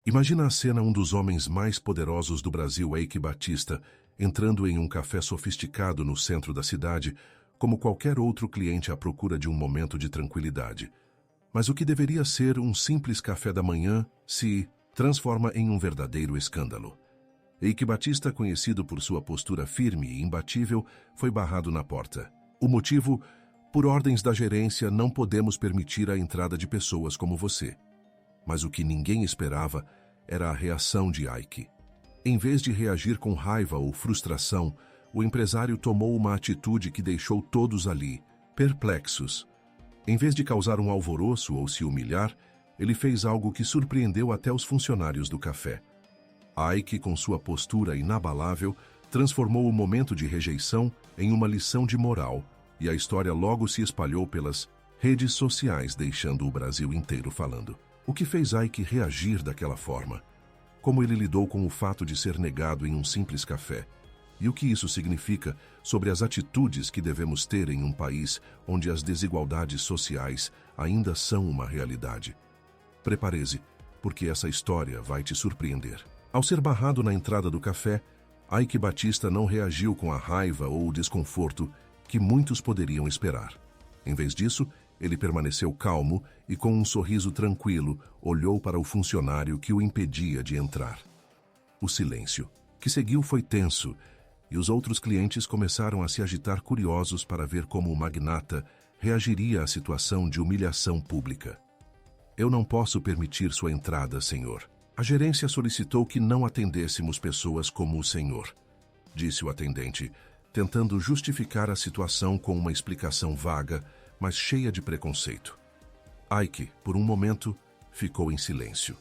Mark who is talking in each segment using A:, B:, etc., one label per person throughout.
A: Imagina a cena: um dos homens mais poderosos do Brasil, Eike Batista, entrando em um café sofisticado no centro da cidade, como qualquer outro cliente à procura de um momento de tranquilidade. Mas o que deveria ser um simples café da manhã se transforma em um verdadeiro escândalo. Eike Batista, conhecido por sua postura firme e imbatível, foi barrado na porta. O motivo? Por ordens da gerência, não podemos permitir a entrada de pessoas como você. Mas o que ninguém esperava era a reação de Eike. Em vez de reagir com raiva ou frustração, o empresário tomou uma atitude que deixou todos ali, perplexos. Em vez de causar um alvoroço ou se humilhar, ele fez algo que surpreendeu até os funcionários do café. Eike, com sua postura inabalável, transformou o momento de rejeição em uma lição de moral, e a história logo se espalhou pelas redes sociais, deixando o Brasil inteiro falando. O que fez Eike reagir daquela forma? Como ele lidou com o fato de ser negado em um simples café? E o que isso significa sobre as atitudes que devemos ter em um país onde as desigualdades sociais ainda são uma realidade? Prepare-se, porque essa história vai te surpreender. Ao ser barrado na entrada do café, Eike Batista não reagiu com a raiva ou o desconforto que muitos poderiam esperar. Em vez disso, ele permaneceu calmo e, com um sorriso tranquilo, olhou para o funcionário que o impedia de entrar. O silêncio que seguiu foi tenso, e os outros clientes começaram a se agitar, curiosos para ver como o magnata reagiria à situação de humilhação pública. "Eu não posso permitir sua entrada, senhor. A gerência solicitou que não atendêssemos pessoas como o senhor", disse o atendente, tentando justificar a situação com uma explicação vaga, mas cheia de preconceito. Eike, por um momento, ficou em silêncio.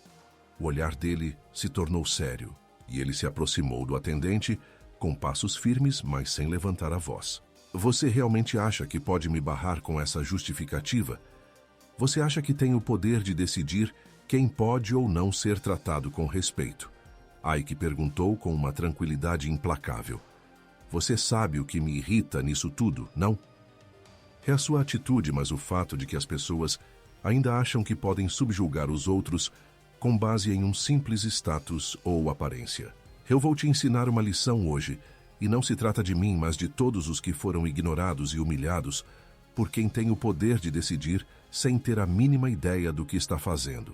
A: O olhar dele se tornou sério, e ele se aproximou do atendente com passos firmes, mas sem levantar a voz. "Você realmente acha que pode me barrar com essa justificativa? Você acha que tem o poder de decidir quem pode ou não ser tratado com respeito?" Eike perguntou com uma tranquilidade implacável. "Você sabe o que me irrita nisso tudo, não? É a sua atitude, mas o fato de que as pessoas ainda acham que podem subjugar os outros com base em um simples status ou aparência. Eu vou te ensinar uma lição hoje, e não se trata de mim, mas de todos os que foram ignorados e humilhados por quem tem o poder de decidir sem ter a mínima ideia do que está fazendo."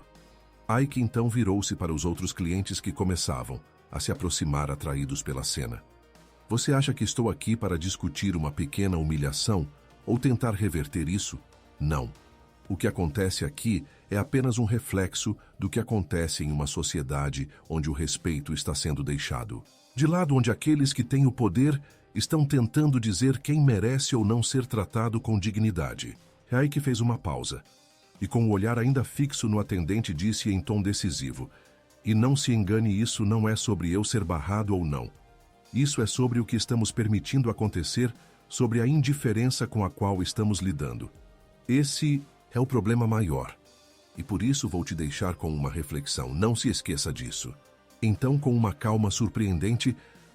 A: Eike então virou-se para os outros clientes que começavam a se aproximar, atraídos pela cena. "Você acha que estou aqui para discutir uma pequena humilhação ou tentar reverter isso? Não. O que acontece aqui é apenas um reflexo do que acontece em uma sociedade onde o respeito está sendo deixado de lado, onde aqueles que têm o poder estão tentando dizer quem merece ou não ser tratado com dignidade." Eike fez uma pausa e, com o olhar ainda fixo no atendente, disse em tom decisivo: "E não se engane, isso não é sobre eu ser barrado ou não. Isso é sobre o que estamos permitindo acontecer, sobre a indiferença com a qual estamos lidando. Esse é o problema maior. E por isso vou te deixar com uma reflexão. Não se esqueça disso." Então, com uma calma surpreendente,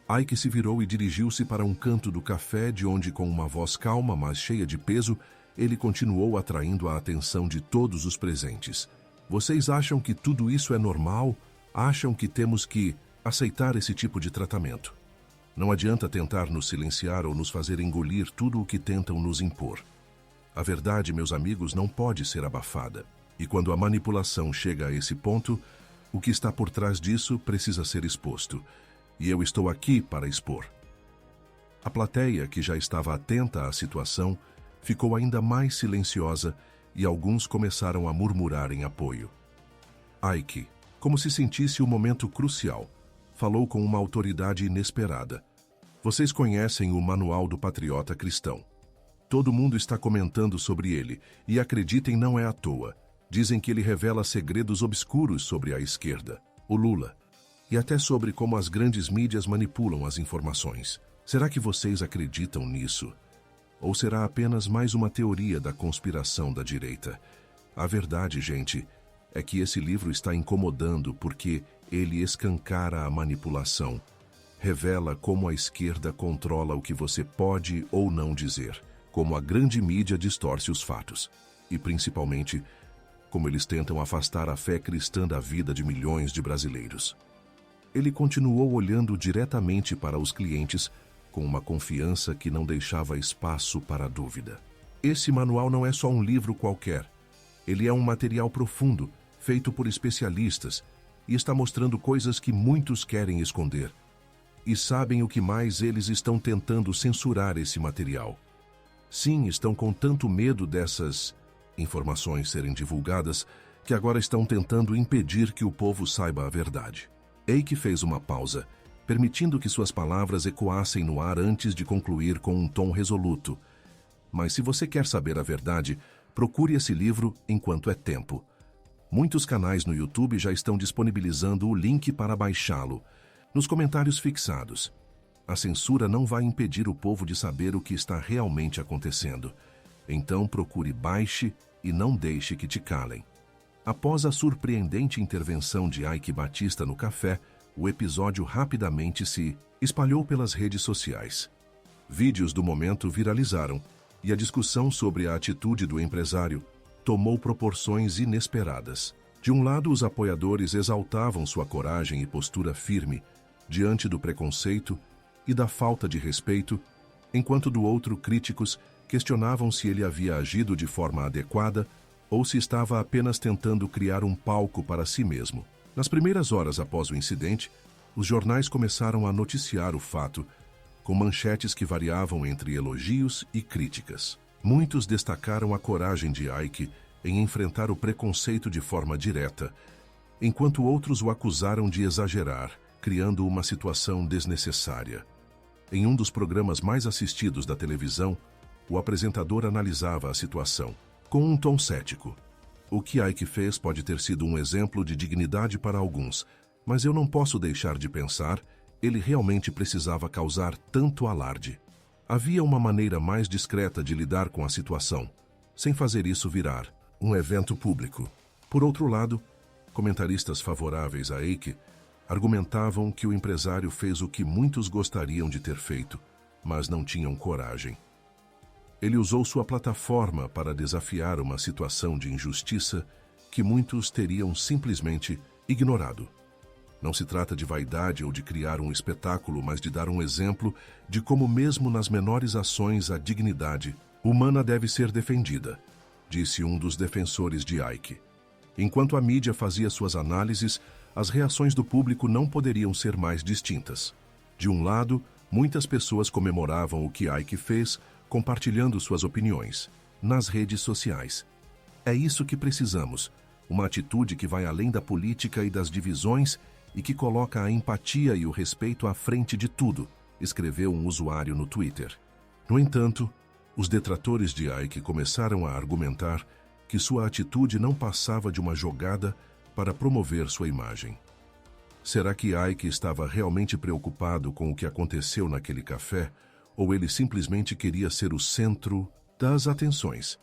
A: Eike se virou e dirigiu-se para um canto do café, de onde, com uma voz calma, mas cheia de peso, ele continuou, atraindo a atenção de todos os presentes. "Vocês acham que tudo isso é normal? Acham que temos que aceitar esse tipo de tratamento? Não adianta tentar nos silenciar ou nos fazer engolir tudo o que tentam nos impor. A verdade, meus amigos, não pode ser abafada. E quando a manipulação chega a esse ponto, o que está por trás disso precisa ser exposto. E eu estou aqui para expor." A plateia, que já estava atenta à situação, ficou ainda mais silenciosa e alguns começaram a murmurar em apoio. Eike, como se sentisse o momento crucial, falou com uma autoridade inesperada. "Vocês conhecem o Manual do Patriota Cristão. Todo mundo está comentando sobre ele, e acreditem, não é à toa. Dizem que ele revela segredos obscuros sobre a esquerda, o Lula, e até sobre como as grandes mídias manipulam as informações. Será que vocês acreditam nisso? Ou será apenas mais uma teoria da conspiração da direita? A verdade, gente, é que esse livro está incomodando porque ele escancara a manipulação. Revela como a esquerda controla o que você pode ou não dizer, como a grande mídia distorce os fatos e, principalmente, como eles tentam afastar a fé cristã da vida de milhões de brasileiros. Ele continuou olhando diretamente para os clientes com uma confiança que não deixava espaço para a dúvida. Esse manual não é só um livro qualquer. Ele é um material profundo, feito por especialistas, e está mostrando coisas que muitos querem esconder. E sabem o que mais eles estão tentando censurar esse material. Sim, estão com tanto medo dessas informações serem divulgadas que agora estão tentando impedir que o povo saiba a verdade. Eike fez uma pausa, permitindo que suas palavras ecoassem no ar antes de concluir com um tom resoluto. Mas se você quer saber a verdade, procure esse livro enquanto é tempo. Muitos canais no YouTube já estão disponibilizando o link para baixá-lo. Nos comentários fixados. A censura não vai impedir o povo de saber o que está realmente acontecendo. Então procure, baixe e não deixe que te calem. Após a surpreendente intervenção de Eike Batista no café, o episódio rapidamente se espalhou pelas redes sociais. Vídeos do momento viralizaram e a discussão sobre a atitude do empresário tomou proporções inesperadas. De um lado, os apoiadores exaltavam sua coragem e postura firme diante do preconceito e da falta de respeito, enquanto do outro, críticos questionavam se ele havia agido de forma adequada ou se estava apenas tentando criar um palco para si mesmo. Nas primeiras horas após o incidente, os jornais começaram a noticiar o fato, com manchetes que variavam entre elogios e críticas. Muitos destacaram a coragem de Eike em enfrentar o preconceito de forma direta, enquanto outros o acusaram de exagerar, criando uma situação desnecessária. Em um dos programas mais assistidos da televisão, o apresentador analisava a situação, com um tom cético. O que Eike fez pode ter sido um exemplo de dignidade para alguns, mas eu não posso deixar de pensar, ele realmente precisava causar tanto alarde. Havia uma maneira mais discreta de lidar com a situação, sem fazer isso virar um evento público. Por outro lado, comentaristas favoráveis a Eike argumentavam que o empresário fez o que muitos gostariam de ter feito, mas não tinham coragem. Ele usou sua plataforma para desafiar uma situação de injustiça que muitos teriam simplesmente ignorado. Não se trata de vaidade ou de criar um espetáculo, mas de dar um exemplo de como mesmo nas menores ações a dignidade humana deve ser defendida, disse um dos defensores de Eike. Enquanto a mídia fazia suas análises, as reações do público não poderiam ser mais distintas. De um lado, muitas pessoas comemoravam o que Eike fez, compartilhando suas opiniões nas redes sociais. É isso que precisamos, uma atitude que vai além da política e das divisões e que coloca a empatia e o respeito à frente de tudo, escreveu um usuário no Twitter. No entanto, os detratores de Eike começaram a argumentar que sua atitude não passava de uma jogada para promover sua imagem. Será que Eike estava realmente preocupado com o que aconteceu naquele café, ou ele simplesmente queria ser o centro das atenções?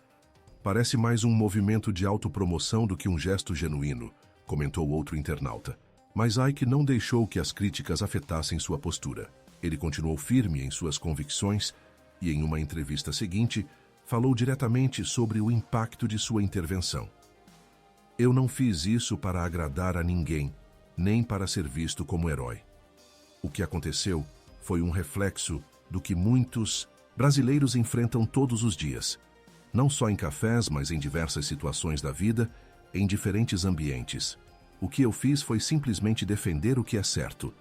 A: Parece mais um movimento de autopromoção do que um gesto genuíno, comentou outro internauta. Mas Eike não deixou que as críticas afetassem sua postura. Ele continuou firme em suas convicções e, em uma entrevista seguinte, falou diretamente sobre o impacto de sua intervenção. Eu não fiz isso para agradar a ninguém, nem para ser visto como herói. O que aconteceu foi um reflexo do que muitos brasileiros enfrentam todos os dias, não só em cafés, mas em diversas situações da vida, em diferentes ambientes. O que eu fiz foi simplesmente defender o que é certo.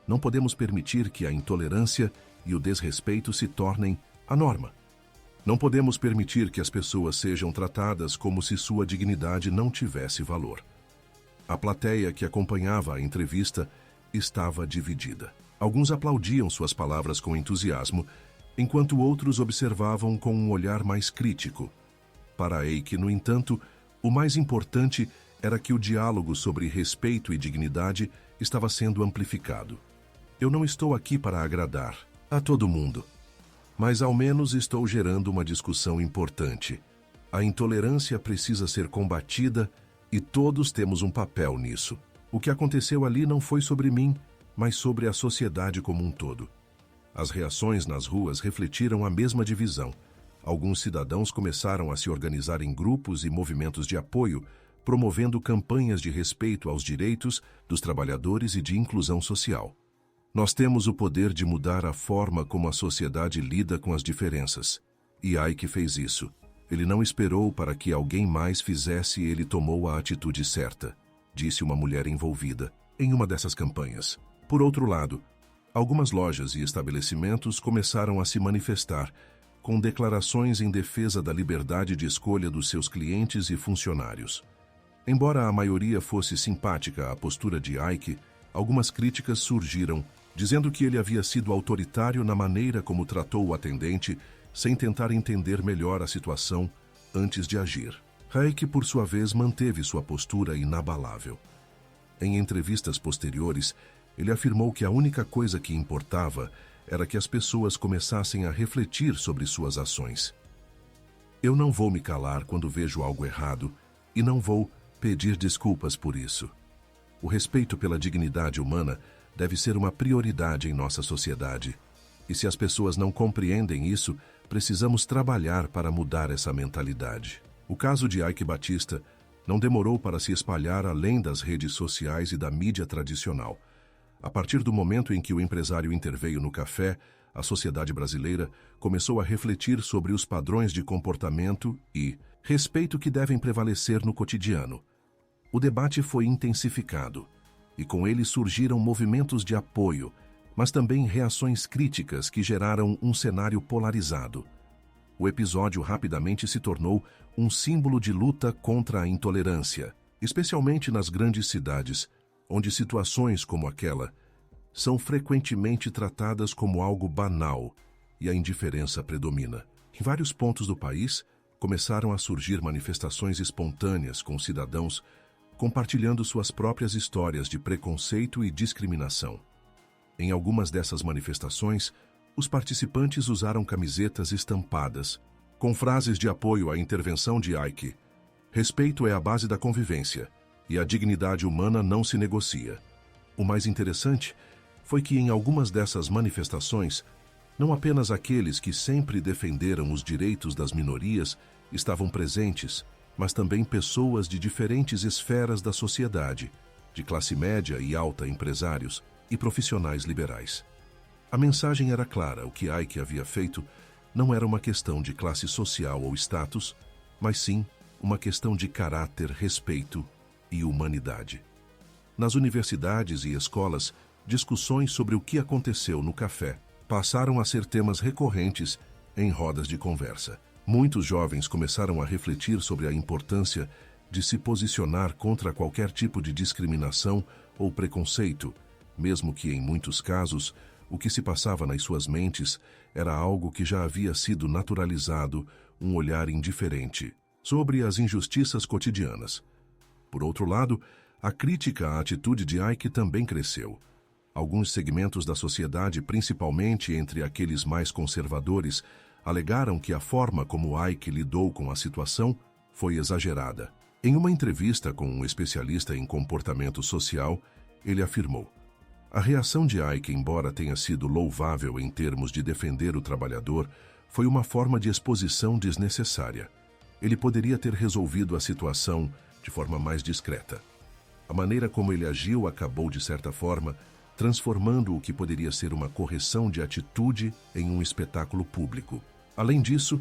A: Não podemos permitir que a intolerância e o desrespeito se tornem a norma. Não podemos permitir que as pessoas sejam tratadas como se sua dignidade não tivesse valor. A plateia que acompanhava a entrevista estava dividida. Alguns aplaudiam suas palavras com entusiasmo, enquanto outros observavam com um olhar mais crítico. Para Eike, no entanto, o mais importante era que o diálogo sobre respeito e dignidade estava sendo amplificado. Eu não estou aqui para agradar a todo mundo, mas ao menos estou gerando uma discussão importante. A intolerância precisa ser combatida e todos temos um papel nisso. O que aconteceu ali não foi sobre mim, mas sobre a sociedade como um todo. As reações nas ruas refletiram a mesma divisão. Alguns cidadãos começaram a se organizar em grupos e movimentos de apoio, promovendo campanhas de respeito aos direitos dos trabalhadores e de inclusão social. Nós temos o poder de mudar a forma como a sociedade lida com as diferenças. E Ike fez isso. Ele não esperou para que alguém mais fizesse e ele tomou a atitude certa, disse uma mulher envolvida em uma dessas campanhas. Por outro lado, algumas lojas e estabelecimentos começaram a se manifestar, com declarações em defesa da liberdade de escolha dos seus clientes e funcionários. Embora a maioria fosse simpática à postura de Ike, algumas críticas surgiram, dizendo que ele havia sido autoritário na maneira como tratou o atendente, sem tentar entender melhor a situação antes de agir. Ike, por sua vez, manteve sua postura inabalável. Em entrevistas posteriores, ele afirmou que a única coisa que importava era que as pessoas começassem a refletir sobre suas ações. Eu não vou me calar quando vejo algo errado e não vou pedir desculpas por isso. O respeito pela dignidade humana deve ser uma prioridade em nossa sociedade. E se as pessoas não compreendem isso, precisamos trabalhar para mudar essa mentalidade. O caso de Ike Batista não demorou para se espalhar além das redes sociais e da mídia tradicional. A partir do momento em que o empresário interveio no café, a sociedade brasileira começou a refletir sobre os padrões de comportamento e respeito que devem prevalecer no cotidiano. O debate foi intensificado, e com ele surgiram movimentos de apoio, mas também reações críticas que geraram um cenário polarizado. O episódio rapidamente se tornou um símbolo de luta contra a intolerância, especialmente nas grandes cidades, onde situações como aquela são frequentemente tratadas como algo banal e a indiferença predomina. Em vários pontos do país, começaram a surgir manifestações espontâneas com cidadãos compartilhando suas próprias histórias de preconceito e discriminação. Em algumas dessas manifestações, os participantes usaram camisetas estampadas, com frases de apoio à intervenção de Ike. Respeito é a base da convivência, e a dignidade humana não se negocia. O mais interessante foi que em algumas dessas manifestações, não apenas aqueles que sempre defenderam os direitos das minorias estavam presentes, mas também pessoas de diferentes esferas da sociedade, de classe média e alta, empresários e profissionais liberais. A mensagem era clara: o que Ike havia feito não era uma questão de classe social ou status, mas sim uma questão de caráter, respeito e humanidade. Nas universidades e escolas, discussões sobre o que aconteceu no café passaram a ser temas recorrentes em rodas de conversa. Muitos jovens começaram a refletir sobre a importância de se posicionar contra qualquer tipo de discriminação ou preconceito, mesmo que, em muitos casos, o que se passava nas suas mentes era algo que já havia sido naturalizado, um olhar indiferente sobre as injustiças cotidianas. Por outro lado, a crítica à atitude de Ike também cresceu. Alguns segmentos da sociedade, principalmente entre aqueles mais conservadores, alegaram que a forma como Ike lidou com a situação foi exagerada. Em uma entrevista com um especialista em comportamento social, ele afirmou: a reação de Ike, embora tenha sido louvável em termos de defender o trabalhador, foi uma forma de exposição desnecessária. Ele poderia ter resolvido a situação de forma mais discreta. A maneira como ele agiu acabou, de certa forma, transformando o que poderia ser uma correção de atitude em um espetáculo público. Além disso,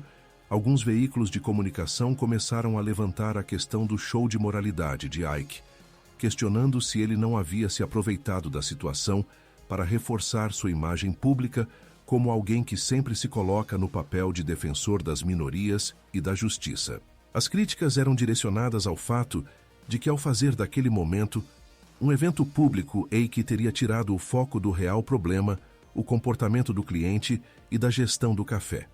A: alguns veículos de comunicação começaram a levantar a questão do show de moralidade de Ike, questionando se ele não havia se aproveitado da situação para reforçar sua imagem pública como alguém que sempre se coloca no papel de defensor das minorias e da justiça. As críticas eram direcionadas ao fato de que, ao fazer daquele momento um evento público, Ike teria tirado o foco do real problema, o comportamento do cliente e da gestão do café.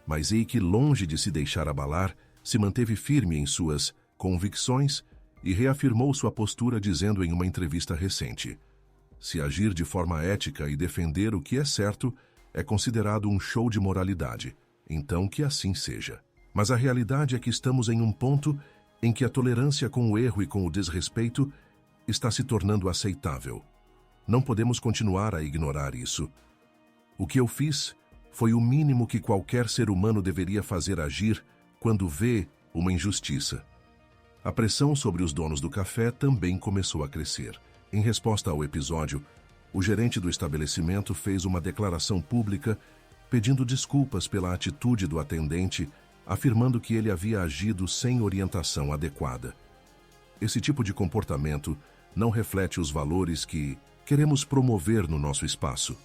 A: Mas Ike, longe de se deixar abalar, se manteve firme em suas convicções e reafirmou sua postura, dizendo em uma entrevista recente: se agir de forma ética e defender o que é certo é considerado um show de moralidade, então que assim seja. Mas a realidade é que estamos em um ponto em que a tolerância com o erro e com o desrespeito está se tornando aceitável. Não podemos continuar a ignorar isso. O que eu fiz foi o mínimo que qualquer ser humano deveria fazer: agir quando vê uma injustiça. A pressão sobre os donos do café também começou a crescer. Em resposta ao episódio, o gerente do estabelecimento fez uma declaração pública pedindo desculpas pela atitude do atendente, afirmando que ele havia agido sem orientação adequada. Esse tipo de comportamento não reflete os valores que queremos promover no nosso espaço.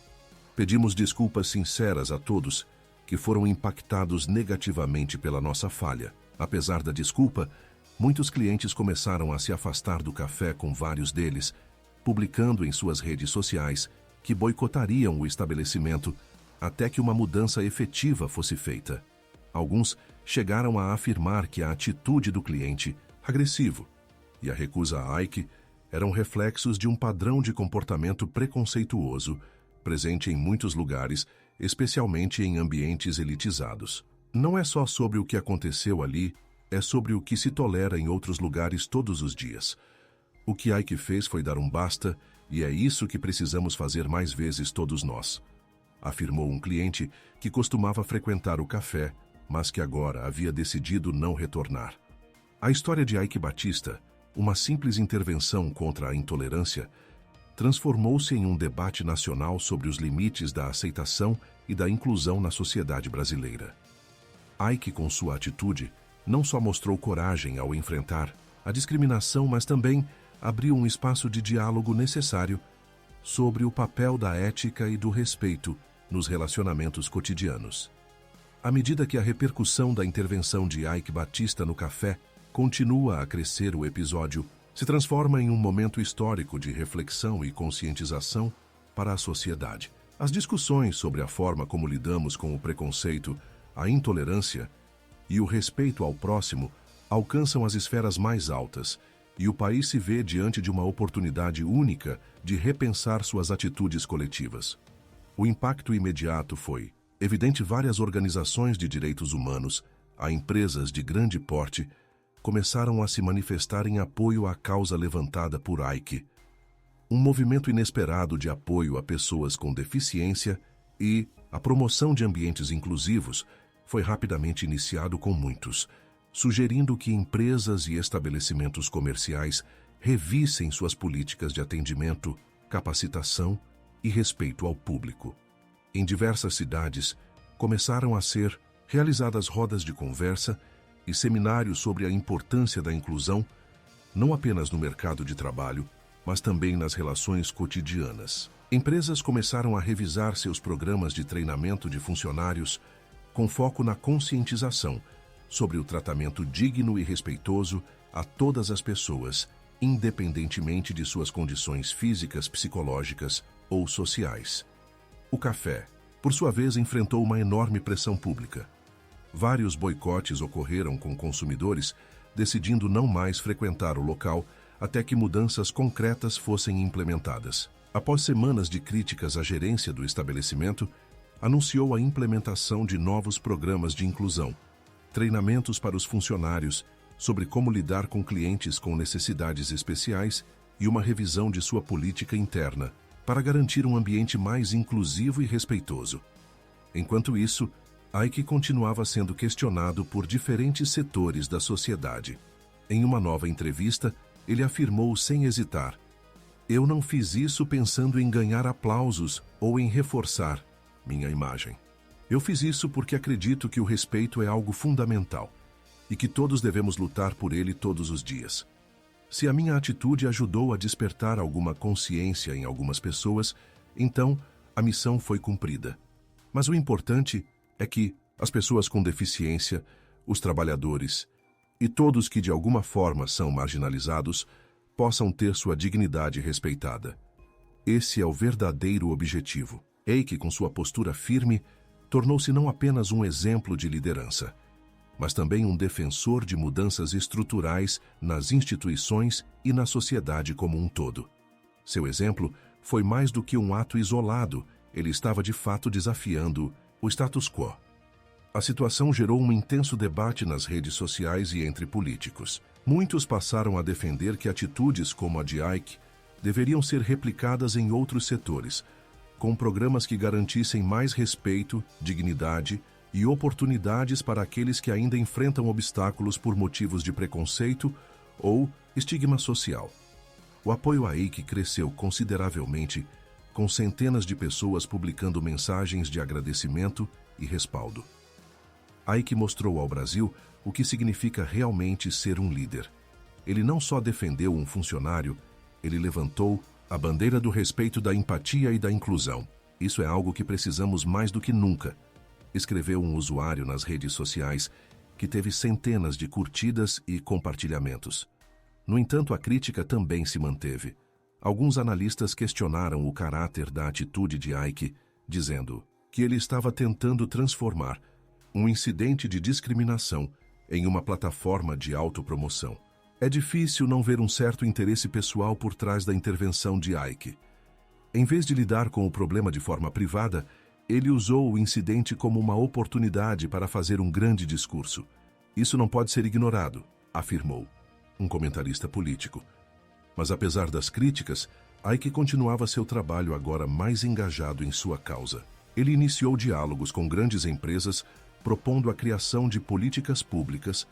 A: Pedimos desculpas sinceras a todos que foram impactados negativamente pela nossa falha. Apesar da desculpa, muitos clientes começaram a se afastar do café, com vários deles publicando em suas redes sociais que boicotariam o estabelecimento até que uma mudança efetiva fosse feita. Alguns chegaram a afirmar que a atitude do cliente, agressivo, e a recusa a Ike eram reflexos de um padrão de comportamento preconceituoso presente em muitos lugares, especialmente em ambientes elitizados. Não é só sobre o que aconteceu ali, é sobre o que se tolera em outros lugares todos os dias. O que Ike fez foi dar um basta, e é isso que precisamos fazer mais vezes todos nós, afirmou um cliente que costumava frequentar o café, mas que agora havia decidido não retornar. A história de Ike Batista, uma simples intervenção contra a intolerância, transformou-se em um debate nacional sobre os limites da aceitação e da inclusão na sociedade brasileira. Ike, com sua atitude, não só mostrou coragem ao enfrentar a discriminação, mas também abriu um espaço de diálogo necessário sobre o papel da ética e do respeito nos relacionamentos cotidianos. À medida que a repercussão da intervenção de Ike Batista no café continua a crescer, o episódio se transforma em um momento histórico de reflexão e conscientização para a sociedade. As discussões sobre a forma como lidamos com o preconceito, a intolerância e o respeito ao próximo alcançam as esferas mais altas, e o país se vê diante de uma oportunidade única de repensar suas atitudes coletivas. O impacto imediato foi evidente. Várias organizações de direitos humanos, a empresas de grande porte, começaram a se manifestar em apoio à causa levantada por Ike. Um movimento inesperado de apoio a pessoas com deficiência e a promoção de ambientes inclusivos foi rapidamente iniciado, com muitos sugerindo que empresas e estabelecimentos comerciais revissem suas políticas de atendimento, capacitação e respeito ao público. Em diversas cidades, começaram a ser realizadas rodas de conversa e seminários sobre a importância da inclusão, não apenas no mercado de trabalho, mas também nas relações cotidianas. Empresas começaram a revisar seus programas de treinamento de funcionários com foco na conscientização sobre o tratamento digno e respeitoso a todas as pessoas, independentemente de suas condições físicas, psicológicas ou sociais. O café, por sua vez, enfrentou uma enorme pressão pública. Vários boicotes ocorreram, com consumidores decidindo não mais frequentar o local até que mudanças concretas fossem implementadas. Após semanas de críticas, a gerência do estabelecimento anunciou a implementação de novos programas de inclusão, treinamentos para os funcionários sobre como lidar com clientes com necessidades especiais e uma revisão de sua política interna para garantir um ambiente mais inclusivo e respeitoso. Enquanto isso, Ike continuava sendo questionado por diferentes setores da sociedade. Em uma nova entrevista, ele afirmou sem hesitar: "Eu não fiz isso pensando em ganhar aplausos ou em reforçar minha imagem. Eu fiz isso porque acredito que o respeito é algo fundamental e que todos devemos lutar por ele todos os dias. Se a minha atitude ajudou a despertar alguma consciência em algumas pessoas, então a missão foi cumprida. Mas o importante é que as pessoas com deficiência, os trabalhadores e todos que de alguma forma são marginalizados possam ter sua dignidade respeitada. Esse é o verdadeiro objetivo." Ike, com sua postura firme, tornou-se não apenas um exemplo de liderança, mas também um defensor de mudanças estruturais nas instituições e na sociedade como um todo. Seu exemplo foi mais do que um ato isolado, ele estava de fato desafiando o status quo. A situação gerou um intenso debate nas redes sociais e entre políticos. Muitos passaram a defender que atitudes como a de Ike deveriam ser replicadas em outros setores, com programas que garantissem mais respeito, dignidade e oportunidades para aqueles que ainda enfrentam obstáculos por motivos de preconceito ou estigma social. O apoio a Eike cresceu consideravelmente, com centenas de pessoas publicando mensagens de agradecimento e respaldo. Eike mostrou ao Brasil o que significa realmente ser um líder. Ele não só defendeu um funcionário, ele levantou a bandeira do respeito, da empatia e da inclusão. Isso é algo que precisamos mais do que nunca, escreveu um usuário nas redes sociais que teve centenas de curtidas e compartilhamentos. No entanto, a crítica também se manteve. Alguns analistas questionaram o caráter da atitude de Eike, dizendo que ele estava tentando transformar um incidente de discriminação em uma plataforma de autopromoção. É difícil não ver um certo interesse pessoal por trás da intervenção de Eike. Em vez de lidar com o problema de forma privada, ele usou o incidente como uma oportunidade para fazer um grande discurso. Isso não pode ser ignorado, afirmou um comentarista político. Mas apesar das críticas, Eike continuava seu trabalho agora mais engajado em sua causa. Ele iniciou diálogos com grandes empresas, propondo a criação de políticas públicas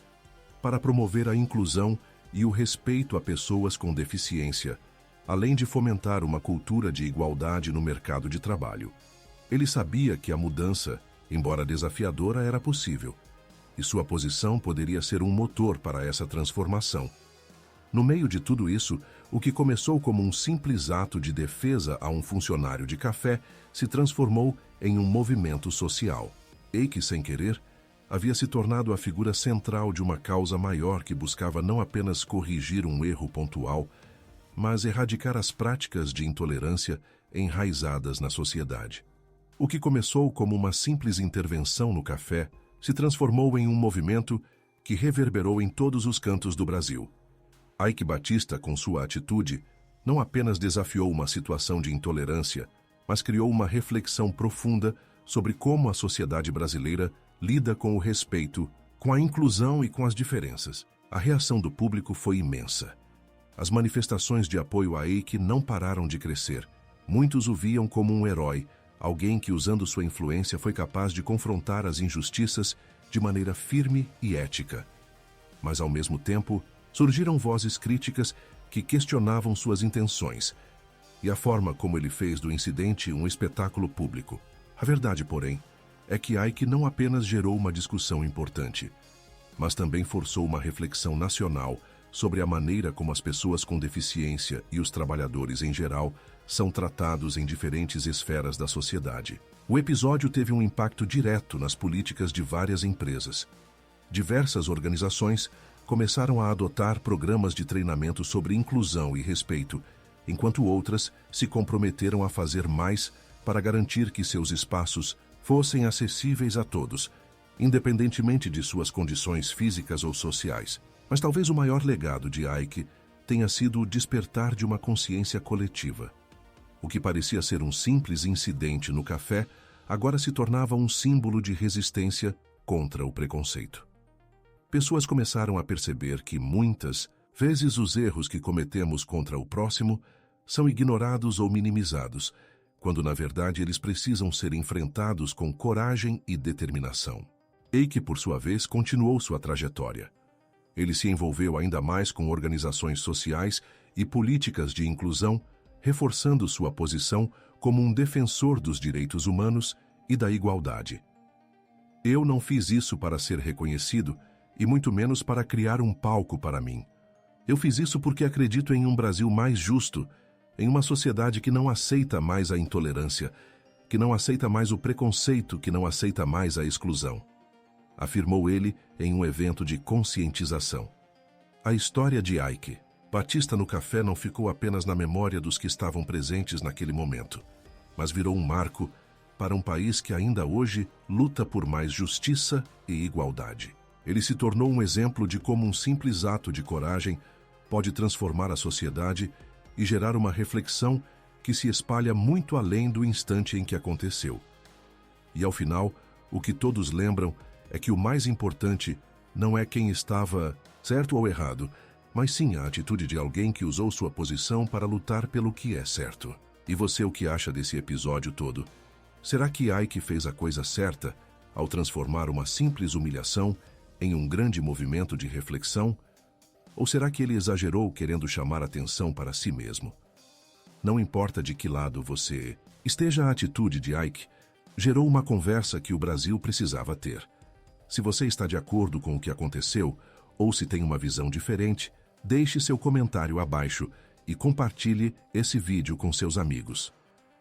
A: para promover a inclusão e o respeito a pessoas com deficiência, além de fomentar uma cultura de igualdade no mercado de trabalho. Ele sabia que a mudança, embora desafiadora, era possível, e sua posição poderia ser um motor para essa transformação. No meio de tudo isso, o que começou como um simples ato de defesa a um funcionário de café se transformou em um movimento social. Eike, sem querer, havia se tornado a figura central de uma causa maior que buscava não apenas corrigir um erro pontual, mas erradicar as práticas de intolerância enraizadas na sociedade. O que começou como uma simples intervenção no café se transformou em um movimento que reverberou em todos os cantos do Brasil. Eike Batista, com sua atitude, não apenas desafiou uma situação de intolerância, mas criou uma reflexão profunda sobre como a sociedade brasileira lida com o respeito, com a inclusão e com as diferenças. A reação do público foi imensa. As manifestações de apoio a Eike não pararam de crescer. Muitos o viam como um herói, alguém que, usando sua influência, foi capaz de confrontar as injustiças de maneira firme e ética. Mas, ao mesmo tempo, surgiram vozes críticas que questionavam suas intenções e a forma como ele fez do incidente um espetáculo público. A verdade, porém, é que Eike não apenas gerou uma discussão importante, mas também forçou uma reflexão nacional sobre a maneira como as pessoas com deficiência e os trabalhadores em geral são tratados em diferentes esferas da sociedade. O episódio teve um impacto direto nas políticas de várias empresas. Diversas organizações começaram a adotar programas de treinamento sobre inclusão e respeito, enquanto outras se comprometeram a fazer mais para garantir que seus espaços fossem acessíveis a todos, independentemente de suas condições físicas ou sociais. Mas talvez o maior legado de Eike tenha sido o despertar de uma consciência coletiva. O que parecia ser um simples incidente no café, agora se tornava um símbolo de resistência contra o preconceito. Pessoas começaram a perceber que muitas vezes os erros que cometemos contra o próximo são ignorados ou minimizados, quando na verdade eles precisam ser enfrentados com coragem e determinação. Eike, por sua vez, continuou sua trajetória. Ele se envolveu ainda mais com organizações sociais e políticas de inclusão, reforçando sua posição como um defensor dos direitos humanos e da igualdade. Eu não fiz isso para ser reconhecido e muito menos para criar um palco para mim. Eu fiz isso porque acredito em um Brasil mais justo, em uma sociedade que não aceita mais a intolerância, que não aceita mais o preconceito, que não aceita mais a exclusão, afirmou ele em um evento de conscientização. A história de Eike Batista no café não ficou apenas na memória dos que estavam presentes naquele momento, mas virou um marco para um país que ainda hoje luta por mais justiça e igualdade. Ele se tornou um exemplo de como um simples ato de coragem pode transformar a sociedade e gerar uma reflexão que se espalha muito além do instante em que aconteceu. E ao final, o que todos lembram é que o mais importante não é quem estava certo ou errado, mas sim a atitude de alguém que usou sua posição para lutar pelo que é certo. E você, o que acha desse episódio todo? Será que Eike fez a coisa certa ao transformar uma simples humilhação em um grande movimento de reflexão? Ou será que ele exagerou querendo chamar atenção para si mesmo? Não importa de que lado você esteja, a atitude de Ike gerou uma conversa que o Brasil precisava ter. Se você está de acordo com o que aconteceu, ou se tem uma visão diferente, deixe seu comentário abaixo e compartilhe esse vídeo com seus amigos.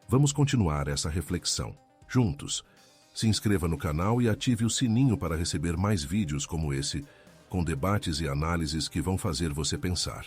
A: Vamos continuar essa reflexão juntos. Se inscreva no canal e ative o sininho para receber mais vídeos como esse, com debates e análises que vão fazer você pensar.